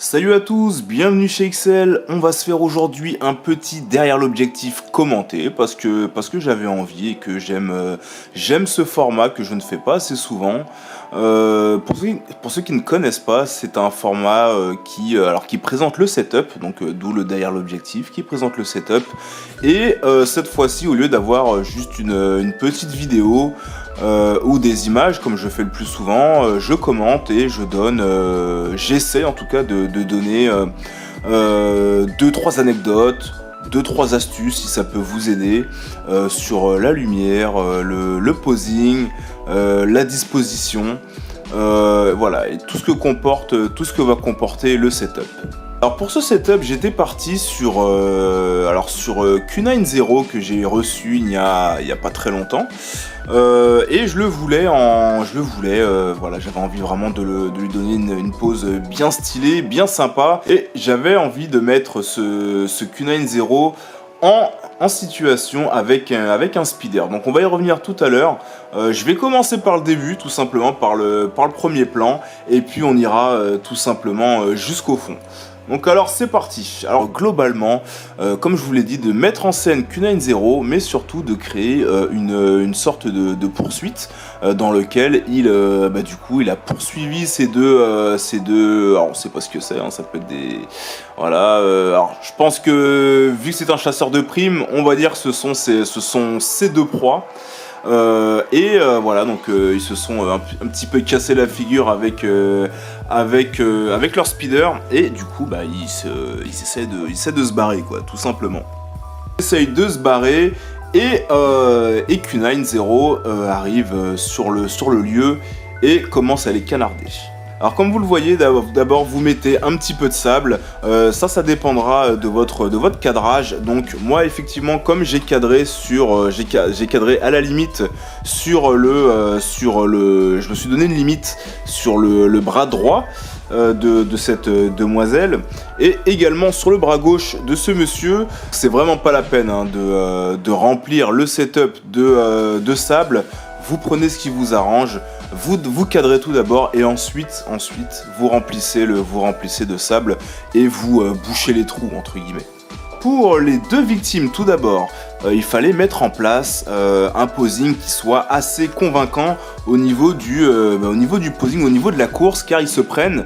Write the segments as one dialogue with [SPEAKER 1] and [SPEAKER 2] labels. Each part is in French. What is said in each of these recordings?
[SPEAKER 1] Salut à tous, bienvenue chez Excel. On va se faire aujourd'hui un petit derrière l'objectif commenté parce que j'avais envie et que j'aime ce format que je ne fais pas assez souvent. Pour ceux qui ne connaissent pas, c'est un format qui présente le setup, donc d'où le derrière l'objectif, qui présente le setup. Et cette fois-ci, au lieu d'avoir juste une petite vidéo ou des images, comme je fais le plus souvent, je commente et je donne, j'essaie en tout cas de donner 2-3 anecdotes, 2-3 astuces si ça peut vous aider sur la lumière, le posing, la disposition, voilà, et tout ce que va comporter le setup. Alors pour ce setup, j'étais parti sur Q90 que j'ai reçu il y a pas très longtemps. Et je le voulais, voilà, j'avais envie vraiment de lui donner une pose bien stylée, bien sympa. Et j'avais envie de mettre ce Q90 en situation avec un speeder. Donc on va y revenir tout à l'heure. Je vais commencer par le début, tout simplement par le premier plan. Et puis on ira tout simplement jusqu'au fond. Donc alors c'est parti. Alors globalement, comme je vous l'ai dit, de mettre en scène Q90, mais surtout de créer une sorte de poursuite dans lequel il a poursuivi ces deux. Alors on sait pas ce que c'est, hein, ça peut être des. Voilà. Alors je pense que vu que c'est un chasseur de primes, on va dire que ce sont ces deux proies. Voilà, donc ils se sont un petit peu cassé la figure avec leur speeder, et du coup ils essaient de se barrer, quoi, tout simplement. Ils essayent de se barrer et Q90 arrive sur le lieu et commence à les canarder. Alors comme vous le voyez, d'abord vous mettez un petit peu de sable, ça dépendra de votre cadrage. Donc moi effectivement, comme j'ai cadré j'ai cadré à la limite je me suis donné une limite sur le bras droit de cette demoiselle, et également sur le bras gauche de ce monsieur. C'est vraiment pas la peine, hein, de remplir le setup de sable. Vous prenez ce qui vous arrange. Vous cadrez tout d'abord et ensuite vous remplissez de sable et vous bouchez les trous, entre guillemets. Pour les deux victimes, tout d'abord, il fallait mettre en place un posing qui soit assez convaincant au niveau du posing, au niveau de la course, car ils se prennent,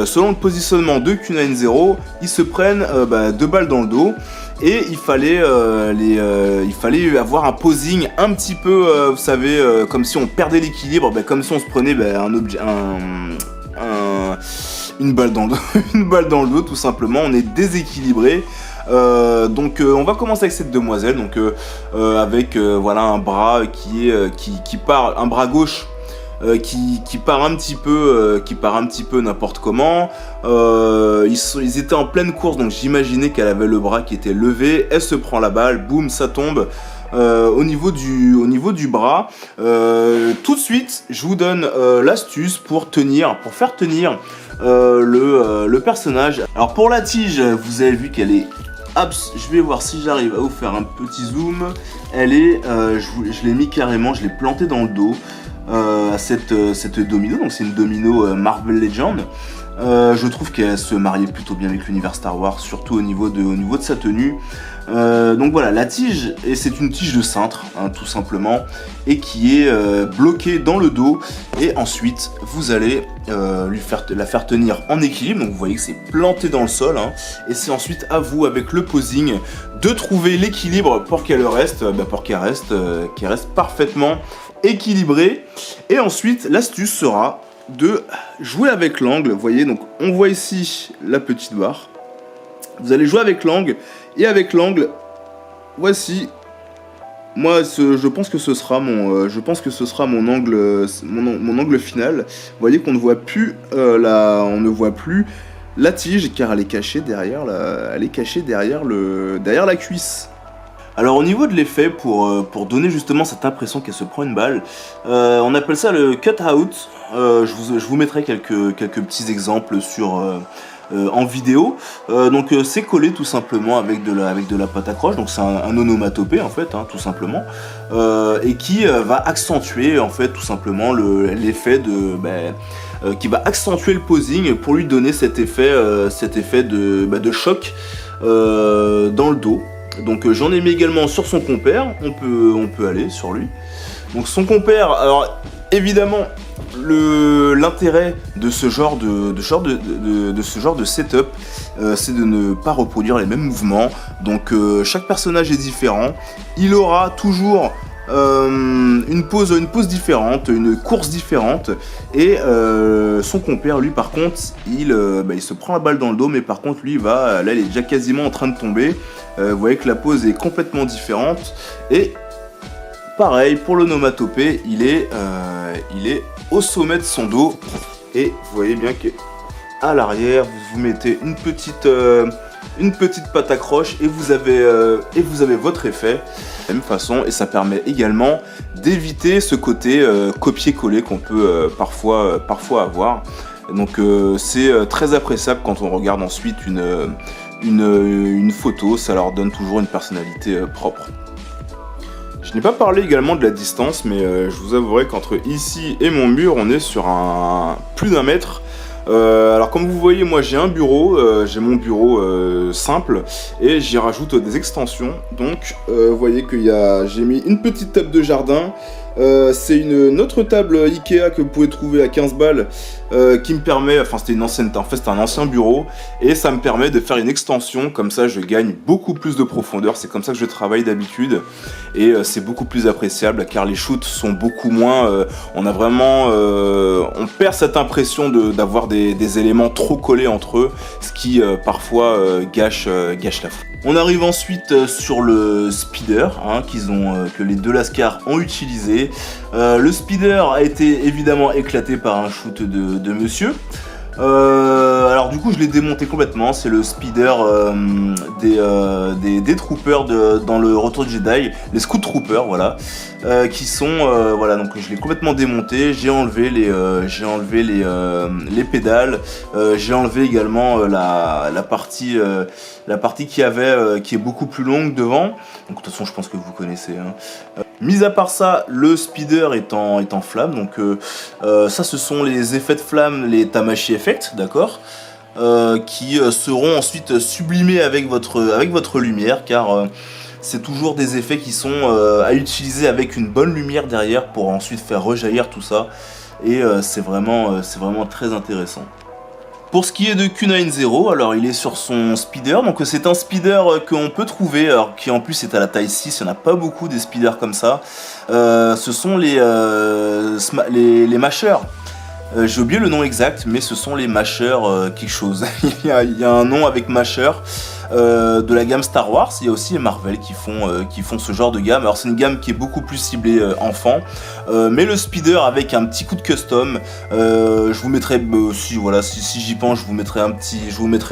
[SPEAKER 1] selon le positionnement de Q90, ils se prennent 2 balles dans le dos. Et il fallait avoir un posing un petit peu, vous savez, comme si on perdait l'équilibre, comme si on se prenait une balle dans le dos, une balle dans le dos, tout simplement. On est déséquilibré. On va commencer avec cette demoiselle, donc avec voilà un bras qui part, un bras gauche. Qui part un petit peu n'importe comment. Ils étaient en pleine course, donc j'imaginais qu'elle avait le bras qui était levé. Elle se prend la balle, boum, ça tombe au niveau du bras. Tout de suite, je vous donne l'astuce pour faire tenir le personnage. Alors pour la tige, vous avez vu qu'elle est. Je vais voir si j'arrive à vous faire un petit zoom. Elle est, je l'ai mis carrément, je l'ai planté dans le dos. À cette domino, donc c'est une domino Marvel Legend. Je trouve qu'elle se mariait plutôt bien avec l'univers Star Wars, surtout au niveau de sa tenue. Donc voilà, la tige, et c'est une tige de cintre, hein, tout simplement, et qui est bloquée dans le dos. Et ensuite, vous allez la faire tenir en équilibre. Donc vous voyez que c'est planté dans le sol, hein, et c'est ensuite à vous, avec le posing, de trouver l'équilibre pour qu'elle reste parfaitement équilibré. Et ensuite l'astuce sera de jouer avec l'angle. Vous voyez, donc on voit ici la petite barre, vous allez jouer avec l'angle, et avec l'angle, voici, moi je pense que ce sera mon angle final. Vous voyez qu'on ne voit plus la tige, car elle est cachée derrière la cuisse. Alors au niveau de l'effet, pour donner justement cette impression qu'elle se prend une balle, on appelle ça le cut out. Je vous mettrai quelques petits exemples sur en vidéo. Donc c'est collé tout simplement avec de la pâte à croche, donc c'est un onomatopée en fait, hein, tout simplement, et qui va accentuer en fait tout simplement l'effet de... qui va accentuer le posing pour lui donner cet effet de choc dans le dos. Donc j'en ai mis également sur son compère, on peut aller sur lui. Donc son compère, alors évidemment l'intérêt de ce genre de setup, c'est de ne pas reproduire les mêmes mouvements. Donc chaque personnage est différent, il aura toujours une pose différente, une course différente, et son compère lui par contre il se prend la balle dans le dos, mais par contre lui là il est déjà quasiment en train de tomber. Vous voyez que la pose est complètement différente, et pareil pour l'onomatopée, il est au sommet de son dos, et vous voyez bien qu'à l'arrière vous mettez une petite pâte à croche, et vous avez votre effet de la même façon, et ça permet également d'éviter ce côté copier-coller qu'on peut parfois avoir. Donc c'est très appréciable quand on regarde ensuite une photo, ça leur donne toujours une personnalité propre. Je n'ai pas parlé également de la distance, mais je vous avouerai qu'entre ici et mon mur, on est sur plus d'1 mètre. Alors comme vous voyez, moi j'ai un bureau, j'ai mon bureau simple, et j'y rajoute des extensions. Donc vous voyez que j'ai mis une petite table de jardin. C'est une autre table Ikea que vous pouvez trouver à 15 balles, qui me permet, enfin c'était une ancienne, en fait c'était un ancien bureau, et ça me permet de faire une extension, comme ça je gagne beaucoup plus de profondeur. C'est comme ça que je travaille d'habitude, et c'est beaucoup plus appréciable car les shoots sont beaucoup moins, on perd cette impression d'avoir des éléments trop collés entre eux, ce qui parfois gâche la photo. On arrive ensuite sur le speeder, hein, que les deux Lascars ont utilisé. Le speeder a été évidemment éclaté par un shoot de monsieur. Alors du coup je l'ai démonté complètement. C'est le speeder des troopers dans le Retour de Jedi, les Scout Troopers, voilà, qui sont voilà, donc je l'ai complètement démonté. J'ai enlevé les pédales, j'ai enlevé également la partie qui est beaucoup plus longue devant. Donc de toute façon je pense que vous connaissez, hein. Mis à part ça, le speeder est en flamme, donc ça ce sont les effets de flamme, les Tamashi Effect, d'accord, qui seront ensuite sublimés avec votre lumière, car c'est toujours des effets qui sont à utiliser avec une bonne lumière derrière pour ensuite faire rejaillir tout ça, et c'est vraiment très intéressant. Pour ce qui est de Q90, alors il est sur son speeder, donc c'est un speeder qu'on peut trouver, alors qui en plus est à la taille 6, il n'y en a pas beaucoup des speeders comme ça. Ce sont les mashers. J'ai oublié le nom exact, mais ce sont les mashers quelque chose. il y a un nom avec masher. De la gamme Star Wars, il y a aussi Marvel qui font ce genre de gamme. Alors c'est une gamme qui est beaucoup plus ciblée enfant, mais le speeder avec un petit coup de custom, je vous mettrai, si j'y pense, je vous mettrai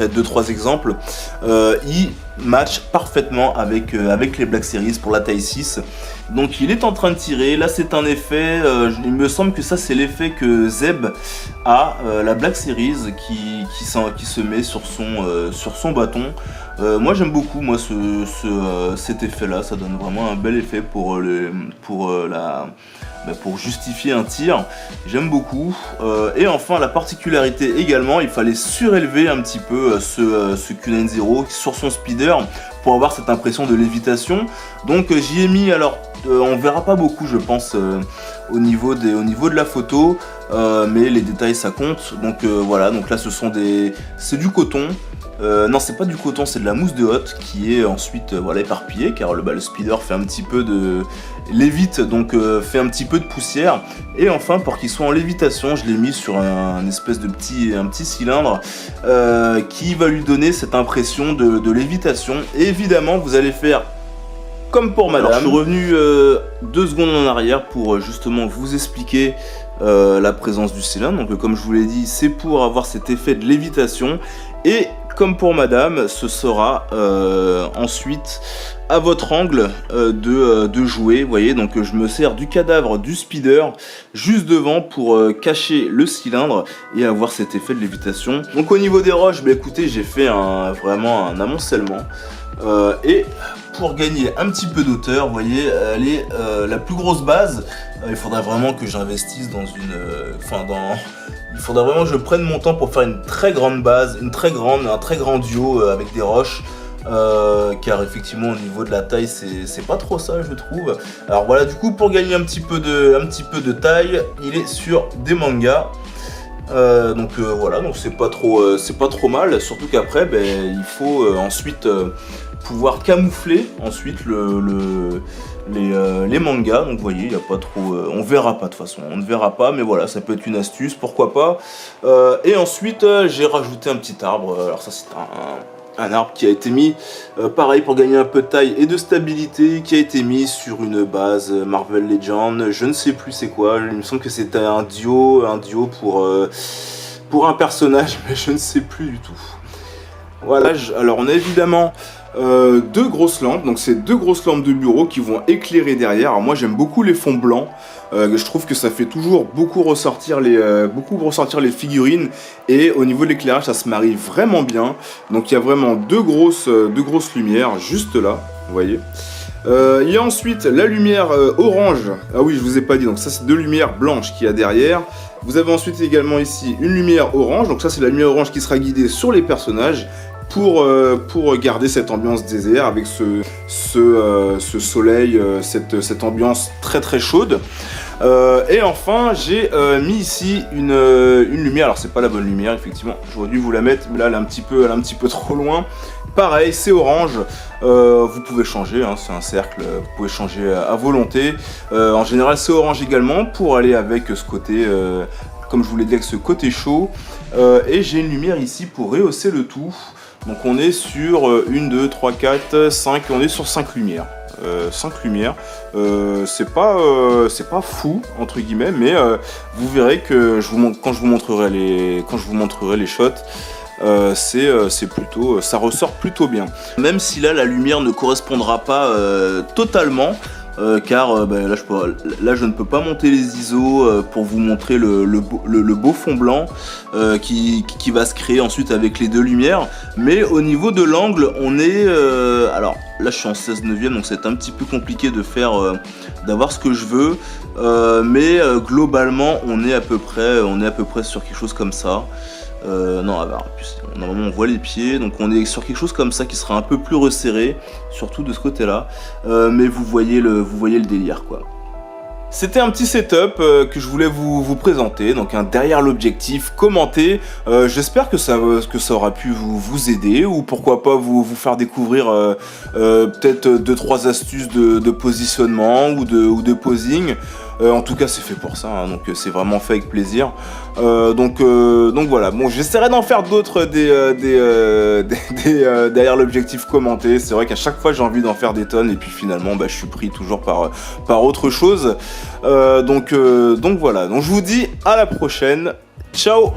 [SPEAKER 1] 2-3 exemples. Il match parfaitement avec les Black Series pour la taille 6. Donc il est en train de tirer, là c'est un effet, il me semble que ça c'est l'effet que Zeb a, la Black Series qui se met sur son bâton. Moi j'aime beaucoup cet effet là, ça donne vraiment un bel effet pour justifier un tir, j'aime beaucoup. Et enfin la particularité également, il fallait surélever un petit peu ce Q90 sur son speeder pour avoir cette impression de lévitation. Donc j'y ai mis, alors on verra pas beaucoup je pense au niveau de la photo, mais les détails ça compte. Donc voilà, donc là c'est du coton. Non, c'est pas du coton, c'est de la mousse de hotte qui est ensuite éparpillée, car le speeder fait un petit peu de lévite, donc fait un petit peu de poussière. Et enfin, pour qu'il soit en lévitation, je l'ai mis sur un espèce de petit cylindre qui va lui donner cette impression de lévitation. Et évidemment, vous allez faire comme pour madame. Alors, je suis revenu 2 secondes en arrière pour justement vous expliquer la présence du cylindre. Donc comme je vous l'ai dit, c'est pour avoir cet effet de lévitation. Et comme pour madame, ce sera ensuite à votre angle de jouer, vous voyez, donc je me sers du cadavre du speeder juste devant pour cacher le cylindre et avoir cet effet de lévitation. Donc au niveau des roches, bah écoutez, j'ai fait vraiment un amoncellement et pour gagner un petit peu d'auteur, vous voyez, elle est la plus grosse base. Il faudrait vraiment que j'investisse dans il faudrait vraiment que je prenne mon temps pour faire une très grande base, un très grand duo avec des roches. Car effectivement au niveau de la taille c'est pas trop ça je trouve. Alors voilà, du coup pour gagner un petit peu de taille, il est sur des mangas. Voilà, donc c'est pas trop mal, surtout qu'après il faut ensuite pouvoir camoufler ensuite les mangas. Donc vous voyez, il y a pas trop, on verra pas de toute façon, on ne verra pas, mais voilà, ça peut être une astuce, pourquoi pas. Et ensuite j'ai rajouté un petit arbre. Alors ça c'est un arbre qui a été mis, pareil pour gagner un peu de taille et de stabilité, qui a été mis sur une base Marvel Legends, je ne sais plus c'est quoi, il me semble que c'était un duo pour un personnage, mais je ne sais plus du tout. Voilà, alors on a évidemment deux grosses lampes, donc c'est deux grosses lampes de bureau qui vont éclairer derrière. Alors moi j'aime beaucoup les fonds blancs, je trouve que ça fait toujours beaucoup ressortir les figurines, et au niveau de l'éclairage ça se marie vraiment bien. Donc il y a vraiment deux grosses lumières juste là, vous voyez. Il y a ensuite la lumière orange, ah oui je vous ai pas dit, donc ça c'est deux lumières blanches qu'il y a derrière. Vous avez ensuite également ici une lumière orange, donc ça c'est la lumière orange qui sera guidée sur les personnages pour garder cette ambiance désert avec ce soleil, cette ambiance très chaude. Et enfin j'ai mis ici une lumière, alors c'est pas la bonne lumière effectivement, j'aurais dû vous la mettre, mais là elle est un petit peu trop loin. Pareil, c'est orange, vous pouvez changer, hein, c'est un cercle, vous pouvez changer à volonté. En général c'est orange également pour aller avec ce côté, comme je vous l'ai dit, avec ce côté chaud. Et j'ai une lumière ici pour rehausser le tout. Donc on est sur 1, 2, 3, 4, 5, on est sur 5 lumières. 5 lumières, c'est pas fou entre guillemets, mais vous verrez que quand je vous montrerai les shots, c'est plutôt, ça ressort plutôt bien. Même si là la lumière ne correspondra pas totalement. Car là je ne peux pas monter les ISO pour vous montrer le beau fond blanc qui va se créer ensuite avec les deux lumières. Mais au niveau de l'angle on est alors là je suis en 16/9, donc c'est un petit peu compliqué de faire d'avoir ce que je veux, mais globalement on est à peu près sur quelque chose comme ça. Non, alors, normalement on voit les pieds, donc on est sur quelque chose comme ça qui sera un peu plus resserré, surtout de ce côté-là. Mais vous voyez le délire, quoi. C'était un petit setup que je voulais vous présenter, donc derrière l'objectif commenté. J'espère que ça aura pu vous aider, ou pourquoi pas vous faire découvrir peut-être 2-3 astuces de positionnement ou de posing. En tout cas c'est fait pour ça, hein, donc c'est vraiment fait avec plaisir. Donc voilà, bon, j'essaierai d'en faire d'autres derrière l'objectif commenté. C'est vrai qu'à chaque fois j'ai envie d'en faire des tonnes, et puis finalement je suis pris toujours par autre chose. Donc voilà, donc je vous dis à la prochaine, ciao.